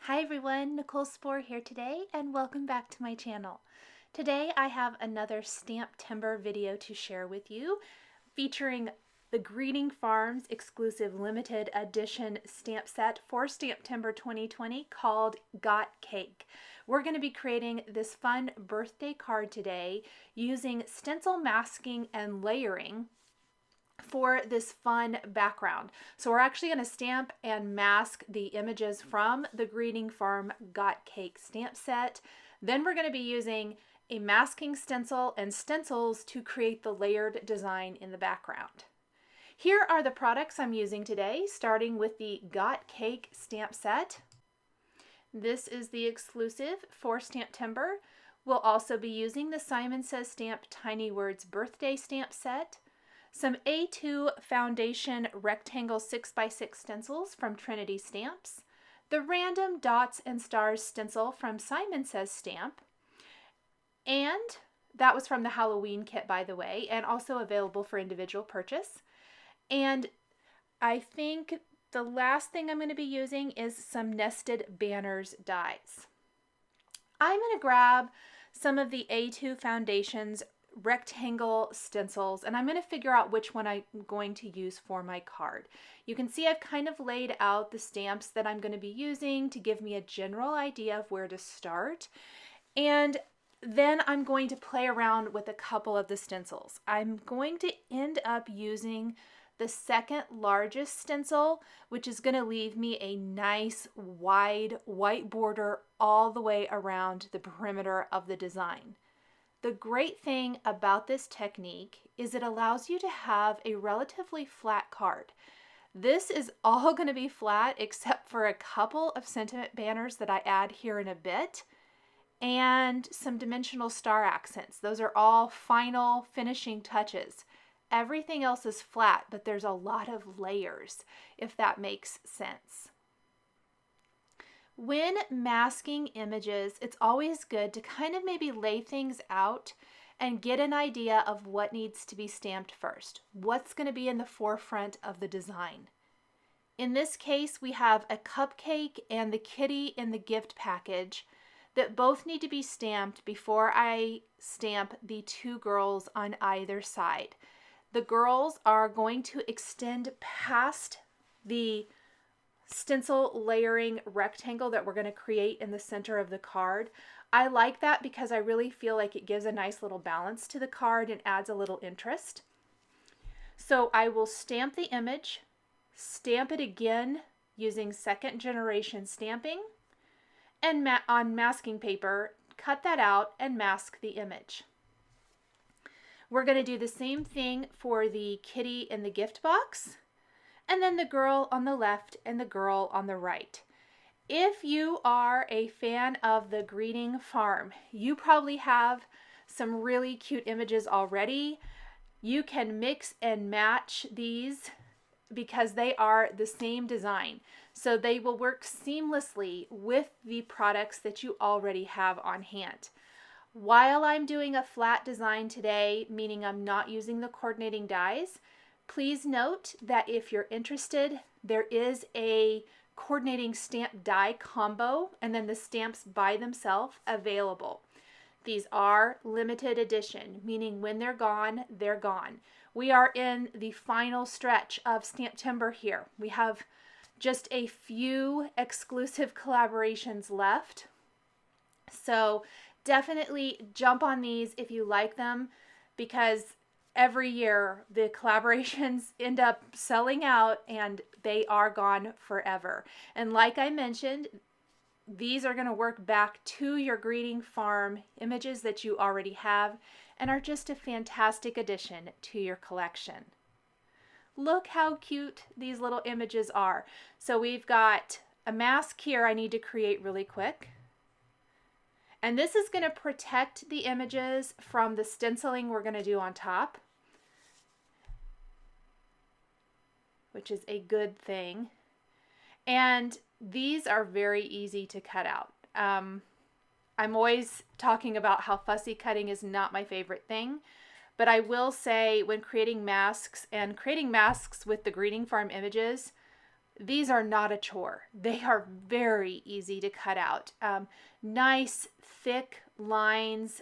Hi everyone, Nicole Spohr here today and welcome back to my channel. Today I have another STAMPtember video to share with you featuring the Greeting Farms exclusive limited edition stamp set for STAMPtember 2020 called Got Cake. We're going to be creating this fun birthday card today using stencil masking and layering for this fun background. So we're actually going to stamp and mask the images from the Greeting Farm Got Cake stamp set. Then we're going to be using a masking stencil and stencils to create the layered design in the background. Here are the products I'm using today, starting with the Got Cake stamp set. This is the exclusive for STAMPtember. We'll also be using the Simon Says Stamp Tiny Words birthday stamp set, some A2 foundation rectangle 6x6 stencils from Trinity Stamps, the random dots and stars stencil from Simon Says Stamp, and that was from the Halloween kit, by the way, and also available for individual purchase. And I think the last thing I'm going to be using is some nested banners dies. I'm going to grab some of the A2 foundations rectangle stencils and I'm going to figure out which one I'm going to use for my card. You can see I've kind of laid out the stamps that I'm going to be using to give me a general idea of where to start, and then I'm going to play around with a couple of the stencils. I'm going to end up using the second largest stencil, which is going to leave me a nice wide white border all the way around the perimeter of the design. The great thing about this technique is it allows you to have a relatively flat card. This is all going to be flat except for a couple of sentiment banners that I add here in a bit and some dimensional star accents. Those are all final finishing touches. Everything else is flat, but there's a lot of layers, if that makes sense. When masking images, it's always good to kind of maybe lay things out and get an idea of what needs to be stamped first. What's going to be in the forefront of the design. In this case, we have a cupcake and the kitty in the gift package that both need to be stamped before I stamp the two girls on either side. The girls are going to extend past the stencil layering rectangle that we're going to create in the center of the card. I like that because I really feel like it gives a nice little balance to the card and adds a little interest. So I will stamp the image, stamp it again using second generation stamping, and on masking paper, cut that out and mask the image. We're going to do the same thing for the kitty in the gift box, and then the girl on the left and the girl on the right. If you are a fan of the Greeting Farm, you probably have some really cute images already. You can mix and match these because they are the same design. So they will work seamlessly with the products that you already have on hand. While I'm doing a flat design today, meaning I'm not using the coordinating dies, please note that if you're interested, there is a coordinating stamp die combo and then the stamps by themselves available. These are limited edition, meaning when they're gone, they're gone. We are in the final stretch of STAMPtember here. We have just a few exclusive collaborations left. So definitely jump on these if you like them, because every year the collaborations end up selling out and they are gone forever. And like I mentioned, these are going to work back to your Greeting Farm images that you already have and are just a fantastic addition to your collection. Look how cute these little images are. So we've got a mask here I need to create really quick. And this is going to protect the images from the stenciling we're going to do on top, which is a good thing. And these are very easy to cut out. I'm always talking about how fussy cutting is not my favorite thing, but I will say when creating masks and creating masks with the Greeting Farm images, these are not a chore. They are very easy to cut out. Nice, thick lines,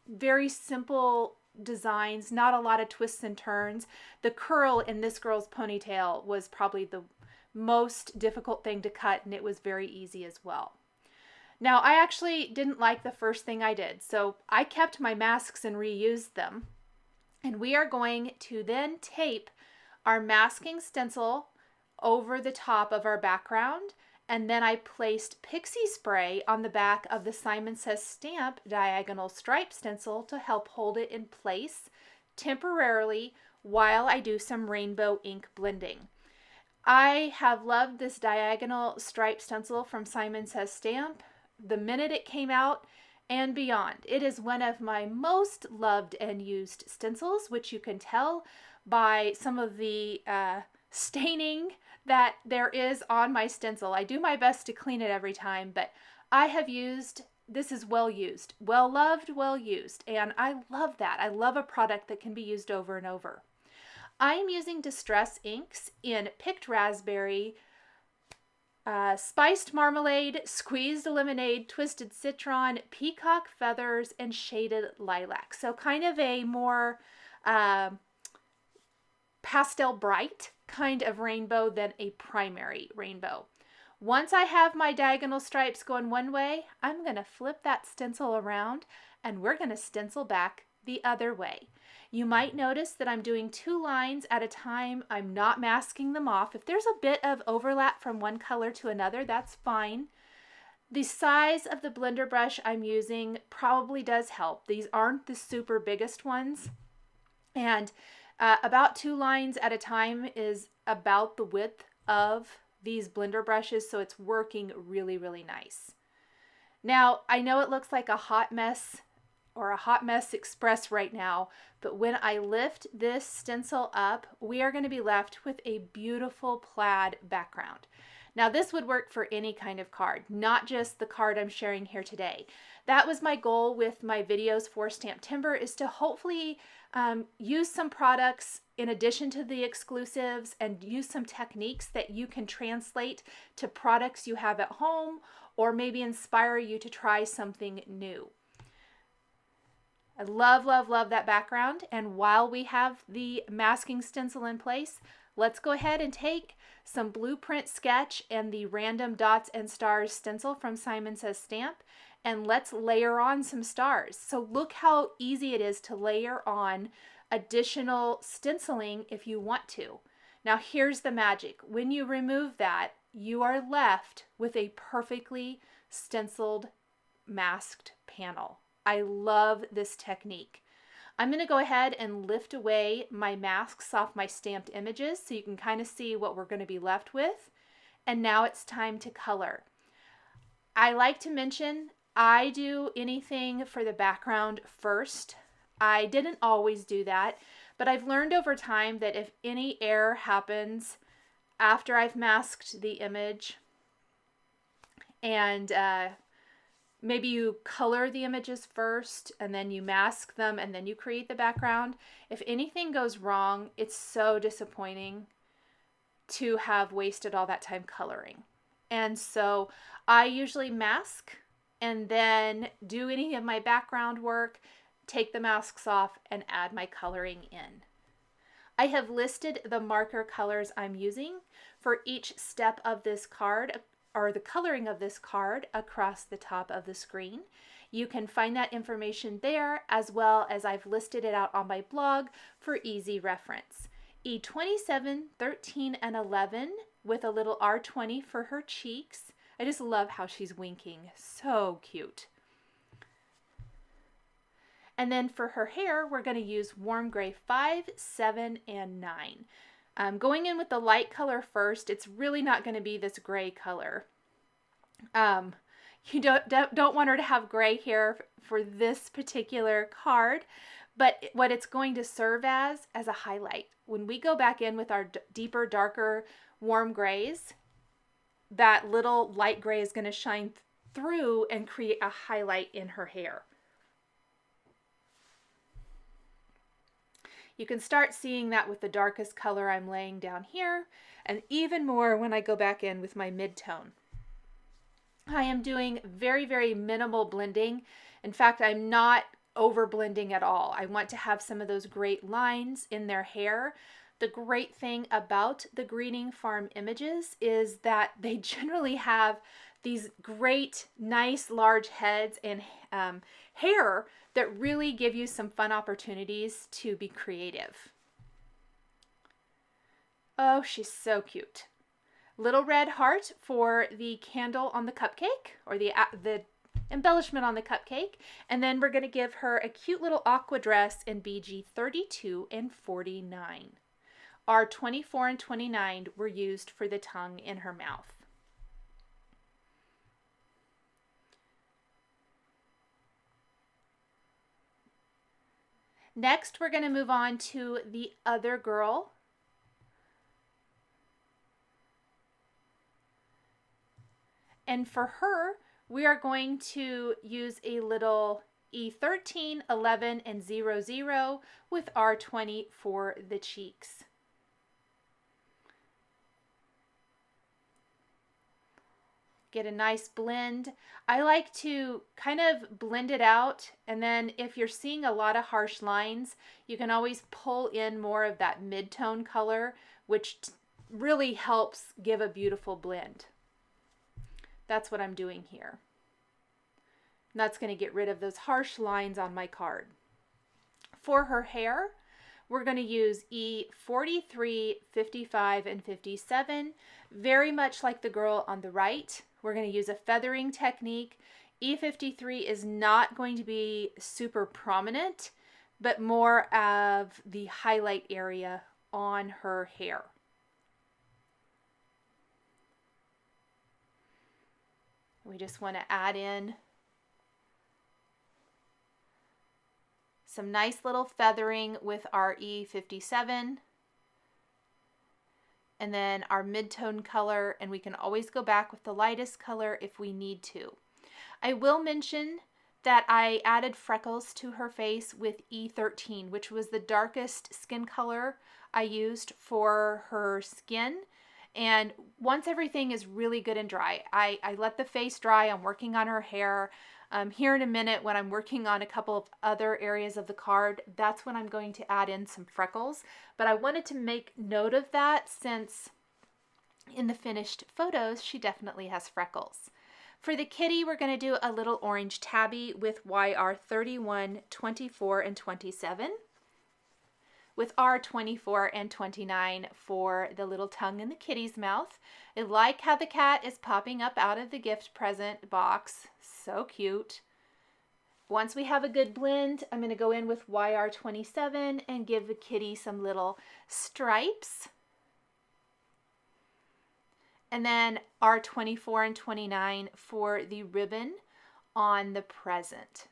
very simple designs, not a lot of twists and turns. The curl in this girl's ponytail was probably the most difficult thing to cut, and it was very easy as well. Now, I actually didn't like the first thing I did, so I kept my masks and reused them. And we are going to then tape our masking stencil over the top of our background, and then I placed pixie spray on the back of the Simon Says Stamp diagonal stripe stencil to help hold it in place temporarily while I do some rainbow ink blending. I have loved this diagonal stripe stencil from Simon Says Stamp the minute it came out and beyond. It is one of my most loved and used stencils, which you can tell by some of the staining that there is on my stencil. I do my best to clean it every time, but I have used, this is well used, well loved, well used, and I love that. I love a product that can be used over and over. I am using Distress inks in Picked Raspberry, Spiced Marmalade, Squeezed Lemonade, Twisted Citron, Peacock Feathers, and Shaded Lilac. So kind of a more pastel bright kind of rainbow than a primary rainbow. Once I have my diagonal stripes going one way, I'm going to flip that stencil around and we're going to stencil back the other way. You might notice that I'm doing 2 lines at a time. I'm not masking them off. If there's a bit of overlap from one color to another, that's fine. The size of the blender brush I'm using probably does help. These aren't the super biggest ones. And about 2 lines at a time is about the width of these blender brushes, so it's working really, really nice. Now, I know it looks like a hot mess or a hot mess express right now, but when I lift this stencil up, we are going to be left with a beautiful plaid background. Now, this would work for any kind of card, not just the card I'm sharing here today. That was my goal with my videos for STAMPtember, is to hopefully use some products in addition to the exclusives and use some techniques that you can translate to products you have at home or maybe inspire you to try something new. I love, love, love that background. And while we have the masking stencil in place, let's go ahead and take some Blueprint Sketch and the Random Dots and Stars stencil from Simon Says Stamp, and let's layer on some stars. So look how easy it is to layer on additional stenciling if you want to. Now here's the magic. When you remove that, you are left with a perfectly stenciled masked panel. I love this technique. I'm going to go ahead and lift away my masks off my stamped images so you can kind of see what we're going to be left with. And now it's time to color. I like to mention I do anything for the background first. I didn't always do that, but I've learned over time that if any error happens after I've masked the image and maybe you color the images first and then you mask them and then you create the background. If anything goes wrong, it's so disappointing to have wasted all that time coloring. And so I usually mask and then do any of my background work, take the masks off, and add my coloring in. I have listed the marker colors I'm using for each step of this card, or the coloring of this card, across the top of the screen. You can find that information there, as well as I've listed it out on my blog for easy reference. E27, 13, and 11 with a little R20 for her cheeks. I just love how she's winking. So cute. And then for her hair, we're going to use Warm Gray 5, 7, and 9. Going in with the light color first, it's really not going to be this gray color. You don't want her to have gray hair for this particular card, but what it's going to serve as a highlight. When we go back in with our deeper, darker, warm grays, that little light gray is going to shine through and create a highlight in her hair. You can start seeing that with the darkest color I'm laying down here, and even more when I go back in with my mid-tone. I am doing very, very minimal blending. In fact, I'm not over blending at all. I want to have some of those great lines in their hair. The great thing about the Greening Farm images is that they generally have these great, nice, large heads and hair that really give you some fun opportunities to be creative. Oh, she's so cute. Little red heart for the candle on the cupcake, or the embellishment on the cupcake. And then we're going to give her a cute little aqua dress in BG 32 and 49. Our 24 and 29 were used for the tongue in her mouth. Next, we're going to move on to the other girl. And for her, we are going to use a little E13, 11, and 00 with R20 for the cheeks. Get a nice blend. I like to kind of blend it out, and then if you're seeing a lot of harsh lines, you can always pull in more of that mid-tone color, which really helps give a beautiful blend. That's what I'm doing here. And that's going to get rid of those harsh lines on my card. For her hair, we're going to use E43, 55, and 57, very much like the girl on the right. We're going to use a feathering technique. E53 is not going to be super prominent, but more of the highlight area on her hair. We just want to add in some nice little feathering with our E57 and then our mid-tone color, and we can always go back with the lightest color if we need to. I will mention that I added freckles to her face with E13, which was the darkest skin color I used for her skin. And once everything is really good and dry, I let the face dry. I'm working on her hair. Here in a minute, when I'm working on a couple of other areas of the card, that's when I'm going to add in some freckles. But I wanted to make note of that since in the finished photos, she definitely has freckles. For the kitty, we're going to do a little orange tabby with YR 31, 24, and 27. With R24 and 29 for the little tongue in the kitty's mouth. I like how the cat is popping up out of the gift present box. So cute. Once we have a good blend, I'm going to go in with YR27 and give the kitty some little stripes. And then R24 and 29 for the ribbon on the present.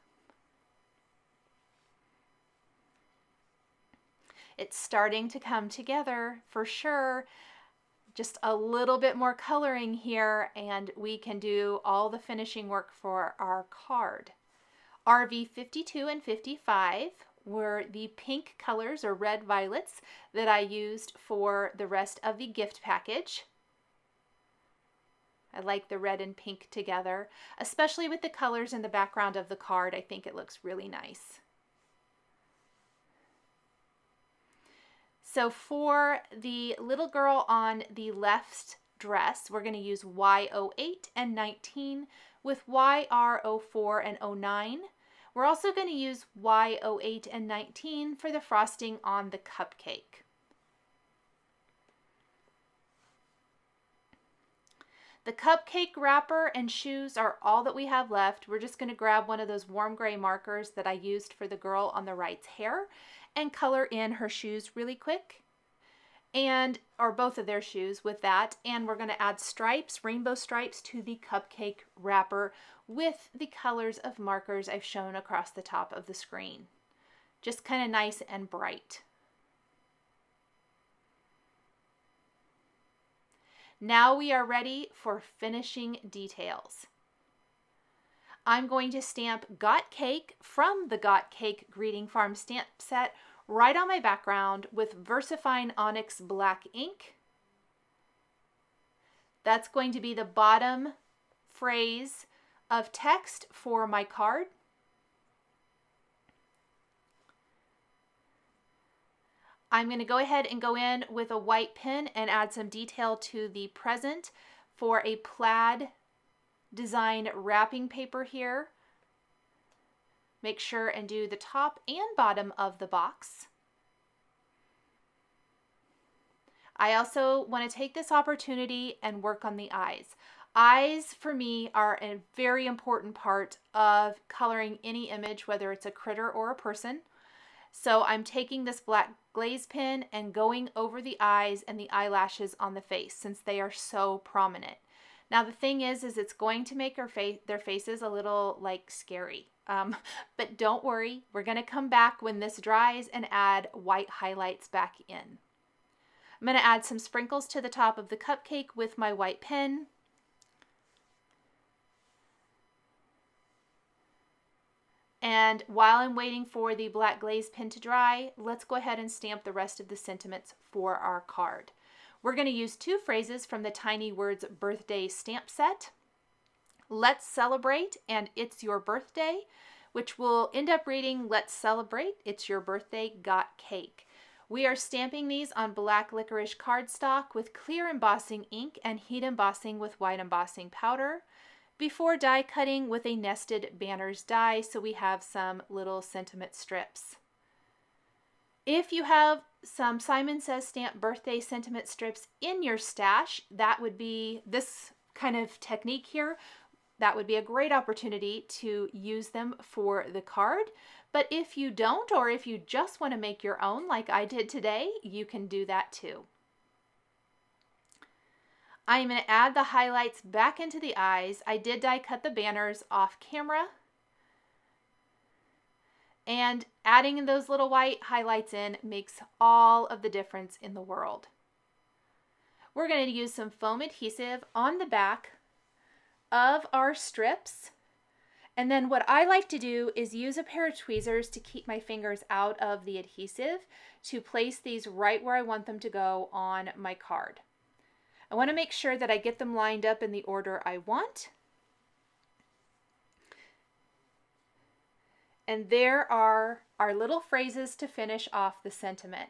It's starting to come together for sure. Just a little bit more coloring here and we can do all the finishing work for our card. RV 52 and 55 were the pink colors or red violets that I used for the rest of the gift package. I like the red and pink together, especially with the colors in the background of the card. I think it looks really nice. So for the little girl on the left dress, we're going to use Y08 and 19 with YR04 and 09. We're also going to use Y08 and 19 for the frosting on the cupcake. The cupcake wrapper and shoes are all that we have left. We're just going to grab one of those warm gray markers that I used for the girl on the right's hair and color in her shoes really quick, or both of their shoes with that. And we're going to add stripes, rainbow stripes to the cupcake wrapper with the colors of markers I've shown across the top of the screen. Just kind of nice and bright. Now we are ready for finishing details. I'm going to stamp Got Cake from the Got Cake Greeting Farm stamp set right on my background with VersaFine ONYX black ink. That's going to be the bottom phrase of text for my card. I'm going to go ahead and go in with a white pen and add some detail to the present for a plaid design wrapping paper here. Make sure and do the top and bottom of the box. I also want to take this opportunity and work on the eyes. Eyes for me are a very important part of coloring any image, whether it's a critter or a person. So I'm taking this black glaze pen and going over the eyes and the eyelashes on the face since they are so prominent. Now the thing is it's going to make their faces a little like scary. But don't worry, we're going to come back when this dries and add white highlights back in. I'm going to add some sprinkles to the top of the cupcake with my white pen. And while I'm waiting for the black glaze pen to dry, let's go ahead and stamp the rest of the sentiments for our card. We're going to use two phrases from the Tiny Words birthday stamp set. Let's celebrate and it's your birthday, which will end up reading let's celebrate, it's your birthday, got cake. We are stamping these on black licorice cardstock with clear embossing ink and heat embossing with white embossing powder before die cutting with a nested banners die, so we have some little sentiment strips. If you have some Simon Says Stamp birthday sentiment strips in your stash, that would be this kind of technique here. That would be a great opportunity to use them for the card. But if you don't, or if you just want to make your own like I did today, you can do that too. I'm going to add the highlights back into the eyes. I did die cut the banners off camera. And adding those little white highlights in makes all of the difference in the world. We're going to use some foam adhesive on the back of our strips. And then what I like to do is use a pair of tweezers to keep my fingers out of the adhesive to place these right where I want them to go on my card. I want to make sure that I get them lined up in the order I want. And there are our little phrases to finish off the sentiment.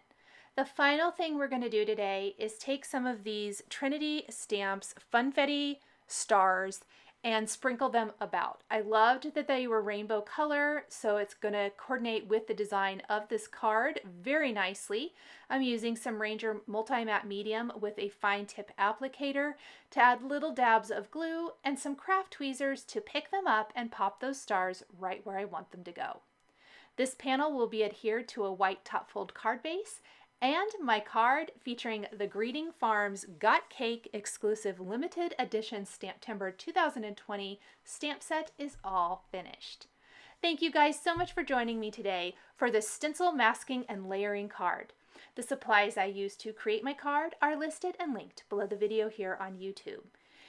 The final thing we're going to do today is take some of these Trinity stamps, funfetti stars, and sprinkle them about. I loved that they were rainbow color, so it's going to coordinate with the design of this card very nicely. I'm using some Ranger Multi-Matte Medium with a fine tip applicator to add little dabs of glue and some craft tweezers to pick them up and pop those stars right where I want them to go. This panel will be adhered to a white top fold card base, and my card featuring the Greeting Farms Got Cake exclusive limited edition STAMPtember 2020 stamp set is all finished. Thank you guys so much for joining me today for the stencil masking and layering card. The supplies I used to create my card are listed and linked below the video here on YouTube.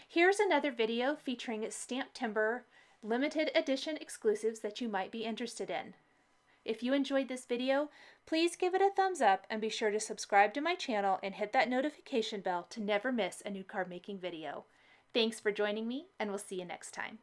Here's another video featuring STAMPtember limited edition exclusives that you might be interested in. If you enjoyed this video, please give it a thumbs up and be sure to subscribe to my channel and hit that notification bell to never miss a new card making video. Thanks for joining me, and we'll see you next time.